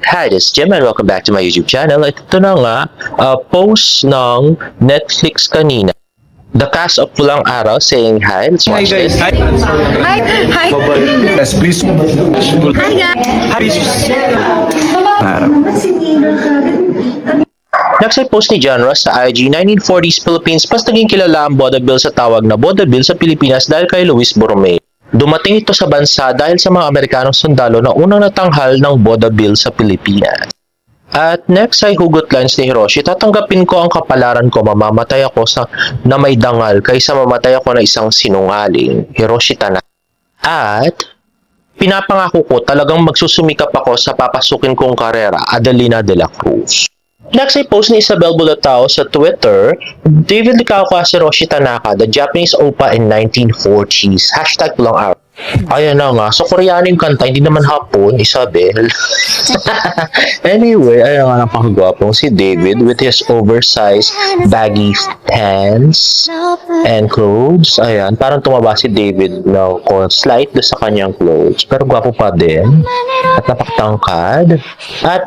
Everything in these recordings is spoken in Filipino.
Hi, this is Jim and welcome back to my YouTube channel. Ito na nga, post ng Netflix kanina. The cast of Pulang Araw saying hi. Let's watch this. Hi. Hi. Yes, please. Hi, guys. Next ay post ni John Ross sa IG, 1940s Philippines, pas naging kilala ang Boda Bill sa tawag na Boda Bill sa Pilipinas dahil kay Luis Borromeo. Dumating ito sa bansa dahil sa mga Amerikanong sundalo na unang natanghal ng Boda Bill sa Pilipinas. At next ay hugot lines ni Hiroshi, tatanggapin ko ang kapalaran ko, mamamatay ako na may dangal kaysa mamatay ako na isang sinungaling. Hiroshi Tanaka. At pinapangako ko talagang magsusumikap ako sa papasukin kong karera, Adelina de la Cruz. Next ay post ni Isabel Bulatao sa Twitter, David Licauco as Hiroshi Tanaka, the Japanese oppa in 1940s. Hashtag Pulang Araw. Ayan na nga. So, Koreano yung kanta, hindi naman Hapon, Isabel. Anyway, ayan nga napakagwapong si David with his oversized baggy pants and clothes. Ayan, parang tumaba si David na slight sa kanyang clothes. Pero gwapo pa din. At napakatangkad. At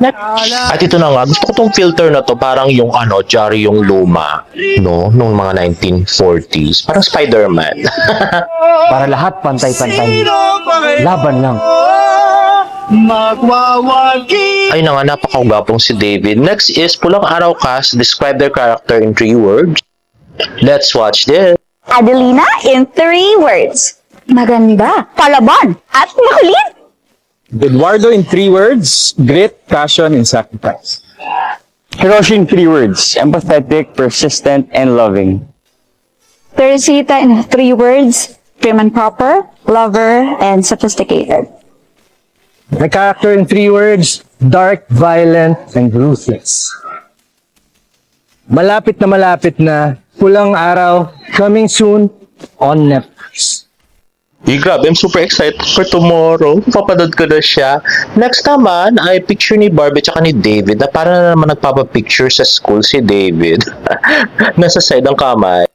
ito na nga, gusto ko tong filter na to, parang yung Jari yung luma, no? Nung mga 1940s. Parang Spider-Man. Para lahat pantay-pantay. Laban lang. Ay na nga, napakagwapong si David. Next is Pulang Araw cast. Describe their character in 3 words. Let's watch this. Adelina in 3 words. Maganda, palaban, at makulit. Eduardo in 3 words, grit, passion, and sacrifice. Hiroshi in 3 words. Empathetic, persistent, and loving. Teresita in 3 words. Prim and proper, lover, and sophisticated. The character in 3 words, dark, violent, and ruthless. Malapit na Pulang Araw, coming soon on Netflix. Grabe, I'm super excited for tomorrow. Papanood ko na siya. Next naman ay picture ni Barbie tsaka ni David na parang na naman nagpapapicture sa school si David. Nasa side ng kamay.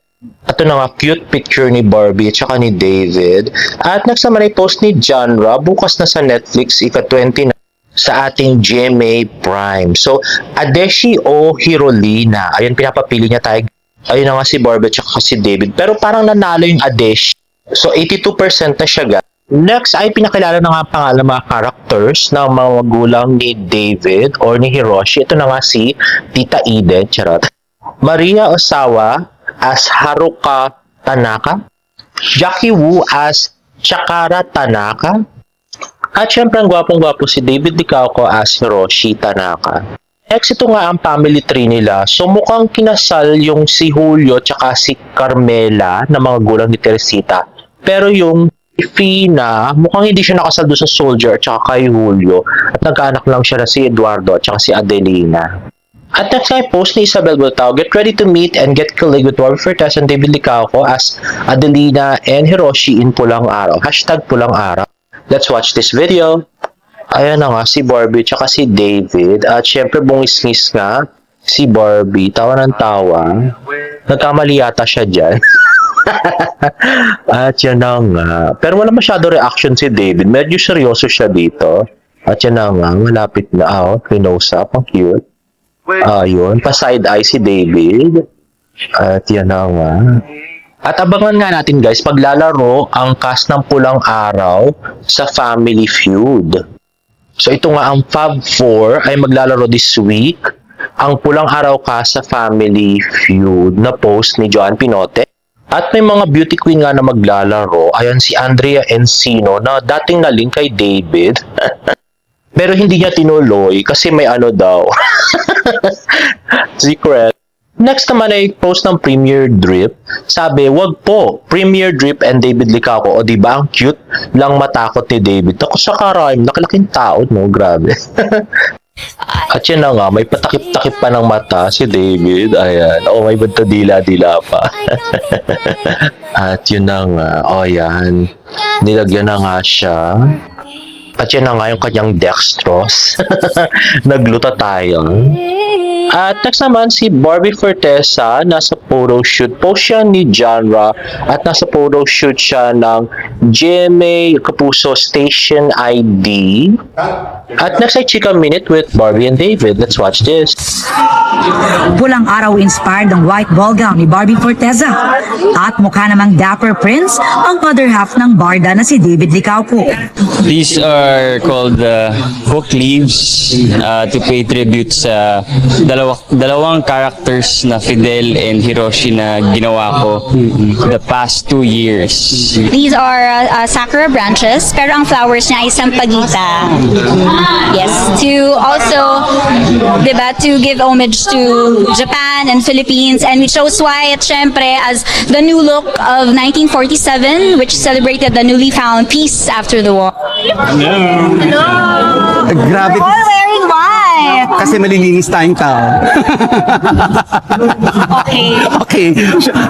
Ito na nga, cute picture ni Barbie tsaka ni David. At next naman ay post ni Genre, bukas na sa Netflix, ika-20 na sa ating GMA Prime. So, Adeshi o Hirolina. Ayun, pinapapili niya tayo. Ayun na nga si Barbie tsaka si David. Pero parang nanalo yung Adeshi. So, 82% na siya, guys. Next ay pinakilala na nga pangalan mga characters ng mga magulang ni David or ni Hiroshi. Ito na nga si Tita Eden, charot. Maria Osawa as Haruka Tanaka, Jackie Wu as Chakara Tanaka, at syempre ang gwapong-gwapo si David Licauco as Hiroshi Tanaka. Next, ito nga ang family tree nila. So mukhang kinasal yung si Julio tsaka si Carmela na mga gulang ni Teresita. Pero yung Fina, mukhang hindi siya nakasal doon sa Soldier at saka kay Julio. At nagkaanak lang siya na si Eduardo at saka si Adelina. At next ay post ni Isabel Bultao, get ready to meet and get killing with Barbie Fortes and David Licauco as Adelina and Hiroshi in Pulang Araw. Hashtag Pulang Araw. Let's watch this video. Ayan na nga si Barbie tsaka si David. At syempre bungis-ngis nga si Barbie. Tawa ng tawa. Nagkamali yata siya dyan. At yan na nga. Pero wala masyado reaction si David. Medyo seryoso siya dito. At yan na nga. Malapit na. Pinosap. Ang cute. Yun. Pa-side eye si David. At yan na nga. At abangan nga natin guys, paglalaro ang cast ng Pulang Araw sa Family Feud. So ito nga ang Fab 4 ay maglalaro this week. Ang Pulang Araw cast sa Family Feud na post ni Joan Pinote. At may mga beauty queen nga na maglalaro. Ayan si Andrea Encino na dating nalink kay David. Pero hindi niya tinuloy kasi may daw. Secret. Next naman ay post ng Premier Drip. Sabi, wag po, Premier Drip and David Licauco. O diba, ang cute lang matakot ni David. Ako sa karayom, nakalaking tao, no? Grabe. At yan na nga, may patakip-takip pa ng mata si David. Ayan. O, may banta dila-dila pa. At yun na nga. O, yan. Nilagyan na nga siya. At yan na nga yung kanyang dextrose. Nagluta tayo. At next naman, si Barbie Fortesa, nasa photo shoot po siya ni Genre at nasa photo shoot siya ng GMA Kapuso Station ID. At next ay Chika Minute with Barbie and David. Let's watch this. Pulang araw inspired ang white ball gown ni Barbie Forteza. At mukha namang dapper prince ang other half ng barda na si David Licauco. These are called book leaves to pay tribute sa dalawang characters na Fidel and Hiroshi na ginawa ko the past 2 years. These are sakura branches, pero ang flowers niya ay sampagita. Yes, to also, diba, to give homage to Japan and Philippines, and we chose white, syempre, as the new look of 1947, which celebrated the newly found peace after the war. Grabe. All wearing white. Kasi malilinis tayong tao. Okay. Okay.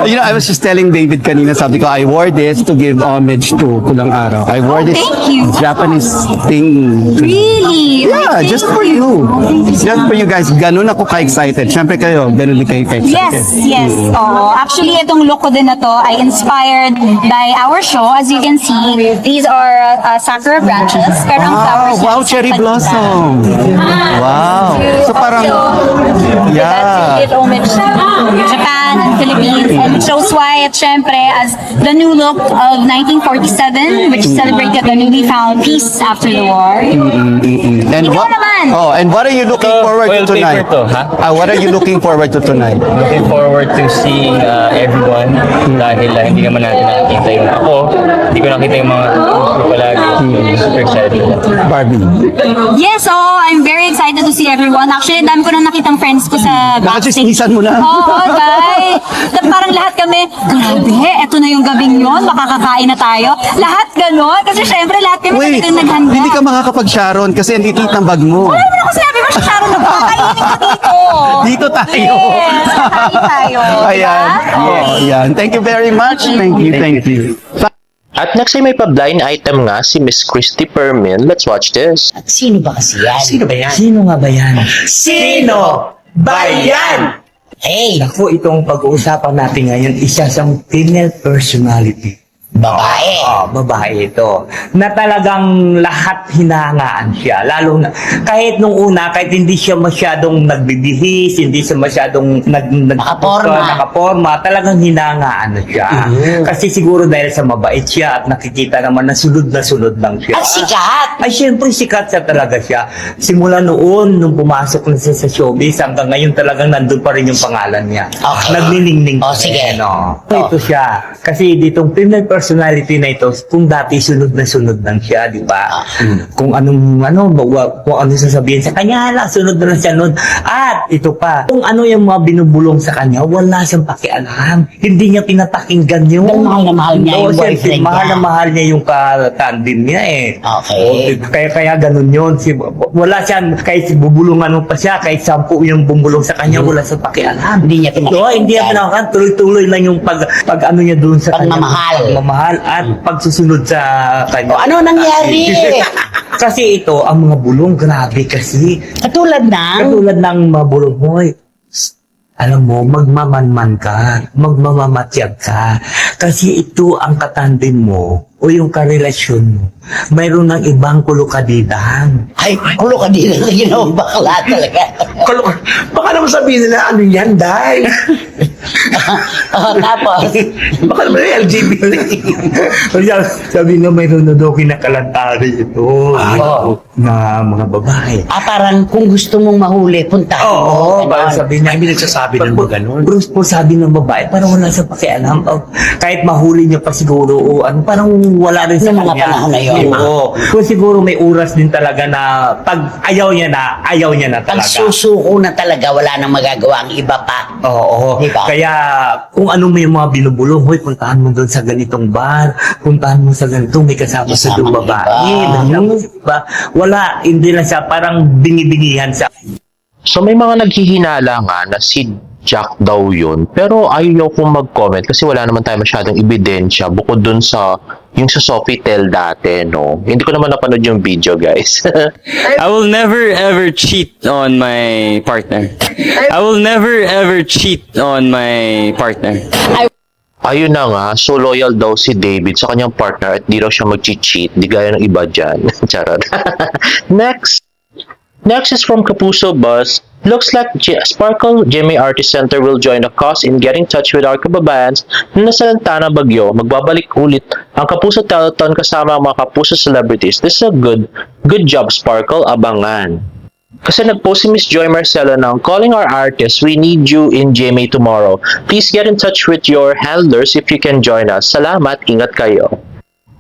You know, I was just telling David kanina, sabi ko, I wore this to give homage to Pulang Araw. I wore this thank you. Japanese thing. Really? Yeah, Thank just for you. Just for you guys. Ganun ako ka-excited. Siyempre kayo, ganun din kayo ka-excited. Yes. Oh, actually, itong look ko din na to ay inspired by our show. As you can see, these are sakura branches. Pero ang flowers Wow, niya cherry sampagita. blossom. Wow. So parang, To give homage to Japan and Philippines, and it shows white, syempre, as the new look of 1947, which celebrated the newly found peace after the war. And Ikaw what? naman. Oh, and what are you looking forward to oil paper tonight? to, ha? What are you looking forward to tonight? Looking forward to seeing everyone dahil hindi naman natin nakikita yung ako. Hindi ko nakita yung mga ko palagi. Super excited. Barbie. Yes, I'm very excited to see everyone. Actually, dami ko na nakitang friends ko sa backstage. Nakachismisan mo na. Oo, guys. Parang lahat kami, grabe, eto na yung gabing yun, makakakain na tayo. Lahat ganon. Kasi syempre, lahat kami Wait, talagang naghanda. hindi ka makakapag-Sharon kasi andito yung bag mo. Wala naman ako sinabi mo, Sharon, nagkakainin ko dito. Dito tayo. Yes, kakain tayo. Ayan. Diba? Oh, ayan. Thank you very much. Thank you. At next ay may pa-blind item nga si Miss Christy Permin. Let's watch this. Sino ba kasi yan? Sino ba yan? Sino nga ba yan? Sino ba yan? Hey! Ako, itong pag-uusapan natin ngayon, isa siyang female personality. Babae. Babae ito. Na talagang lahat hinahangaan siya. Lalo na, kahit nung una, kahit hindi siya masyadong nagbibihis, hindi siya masyadong nakaporma, talagang hinahangaan na siya. Kasi siguro dahil sa mabait siya at nakikita naman na sunod lang siya. At sikat! Ay, syempre sikat siya talaga siya. Simula noon, nung pumasok na siya sa showbiz, hanggang ngayon talagang nandun pa rin yung pangalan niya. Okay. Nagniningning pa Sige. rin, no? Ito siya. Kasi ditong female personality na ito, kung dati sunod lang siya, di ba? Kung anong sasabihin sa kanya, sunod na lang siya nun. At ito pa, kung ano yung mga binubulong sa kanya, wala siyang pakialam. Hindi niya pinapakinggan yun. Dahil mahal na mahal niya yung boyfriend mahal niya. na mahal niya yung ka-tandem niya eh. Okay. Kaya ganun yun. Wala siyang, kahit bubulungan mo pa siya, kahit 10 yung bumulong sa kanya, wala siyang pakialam. Hindi niya pinakinggan. Hindi niya pinakinggan. Tuloy-tuloy lang yung pag ano niya doon sa pagmamahal at pagsusunod sa kanya. O, ano nangyari? Kasi ito, ang mga bulong, grabe kasi. Katulad ng mga bulong mo, alam mo, magmamanman ka, magmamamatyag ka. Kasi ito ang katandem mo o yung karelasyon mo. Mayroon ng ibang kulukadidahan. Ay, kulo ka din na ginawang bakla talaga. Baka naman sabihin nila, ano yan, Day? Tapos, Baka naman yung LGBT. Sabi na mayroon na daw kinakalantari ito na mga babae. parang kung gusto mong mahuli, punta mo. Parang sabi niya, May nagsasabi ng mga ganun. Bruce po sabi ng babae, parang wala sa pakialam. Kahit mahuli niya pa siguro, o ano, parang wala rin sa Yung mga kanya. panahon na yun. Oo. Kung siguro may oras din talaga na pag ayaw niya na Pag talaga. susuko na talaga, wala nang magagawa ang iba pa. Oo. Diba? Kaya kung ano may mga binubulong, hoy, puntahan mo doon sa ganitong bar, puntahan mo sa ganitong, may kasama sa doon babae. Diba? Wala, hindi lang siya, parang bingi-bingihan sa. So may mga naghihinala nga na si Jack daw yun. Pero ayaw kong mag-comment kasi wala naman tayo masyadong ebidensya bukod dun sa yung sa Sofitel dati, no? Hindi ko naman napanood yung video, guys. I will never ever cheat on my partner. I will never ever cheat on my partner. Ayun na nga, so loyal daw si David sa kanyang partner at di raw siya mag-cheat, di gaya ng iba dyan. Charot. Next is from Kapuso Bus. Looks like Sparkle GMA Artist Center will join the cause in getting in touch with our kababayans na nasalanta ng bagyo. Magbabalik ulit ang Kapuso Telethon kasama ang mga Kapuso celebrities. This is a good job, Sparkle. Abangan. Kasi nag-post si Miss Joy Marcelo ng calling our artists, we need you in GMA tomorrow. Please get in touch with your handlers if you can join us. Salamat, ingat kayo.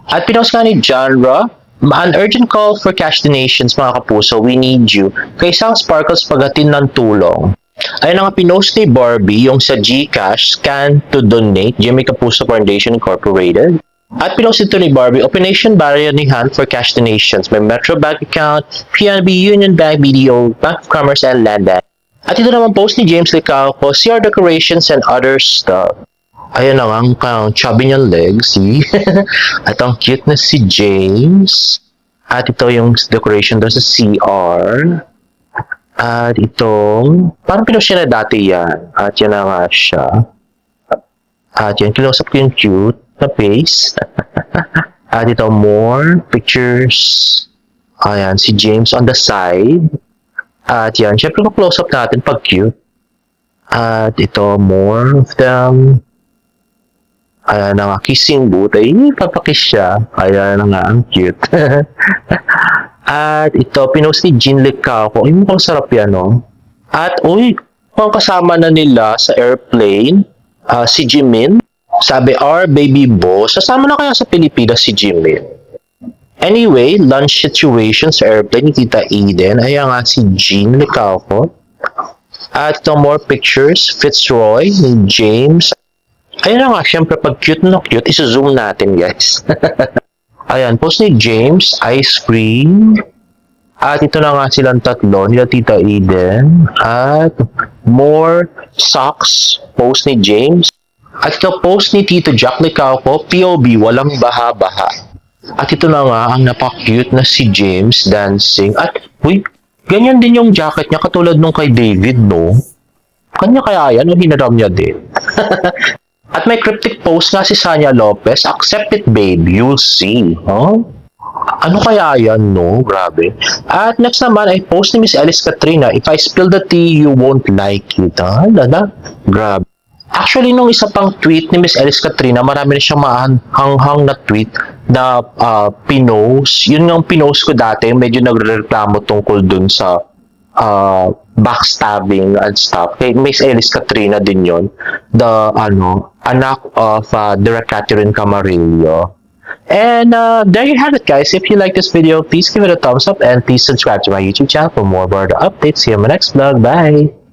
At pinost nga ni Genre, an urgent call for cash donations mga Kapuso, we need you. Kay isang Sparkles paghatin ng tulong. Ayun nga pinost ni Barbie yung sa GCash scan to donate GMA Kapuso Foundation Incorporated. At pinost ito ni Barbie, Operation Bayanihan for cash donations. May Metro Bank account, PNB, Union Bank, BDO, Bank of Commerce, and Land Bank. At ito naman post ni James Licauco, CR decorations and other stuff. Ayan na nga ang chubby niyang legs, see? At ang cute na si James. At ito yung decoration doon sa CR. At itong, parang pinost siya na dati yan. At yan na nga siya. At yan, kinusap ko yung cute na face. At ito, more pictures. Ayan, si James on the side. At yan, syempre close up natin pag cute. At ito, more of them. Ayan na nga, kissing booth. Ay, papakiss siya. Ayan na nga, ang cute. At ito, pinost ni Jean Licauco. Ay, mukhang sarap yan, no? At, uy, mukhang kasama na nila sa airplane, si Jimin. Sabi, our baby boss. Sasama na kaya sa Pilipinas si Jimin. Anyway, lunch situation sa airplane ni Tita Eden. Ayan nga si Jean Licauco. At ito, more pictures. Fitzroy, ni James. Ayan na nga, syempre pag cute na cute, isa-zoom natin, guys. Ayan, post ni James, ice cream. At ito na nga silang tatlo, nila Tita Eden. At more socks, post ni James. At ito post ni Tito Jack Licauco, POB, walang baha-baha. At ito na nga, ang napaka-cute na si James dancing. At, uy, ganyan din yung jacket niya, katulad nung kay David, no? Kanya kaya yan, o hinaram niya din? At may cryptic post nga si Sanya Lopez, accept it babe, you'll see. Huh? Ano kaya yan, no? Grabe. At next naman ay post ni Miss Alice Katrina, if I spill the tea, you won't like it. Ha? Grabe. Actually, nung isa pang tweet ni Miss Alice Katrina, marami na siyang mahanghang na tweet na pinost. Yun yung pinost ko dati, medyo nagreklamo tungkol dun sa backstabbing and stuff. Kay Miss Alice Katrina din yon, the anak of Direk Catherine Camarillo. And there you have it, guys. If you like this video, please give it a thumbs up and please subscribe to my YouTube channel for more Barda updates. See you in my next vlog. Bye!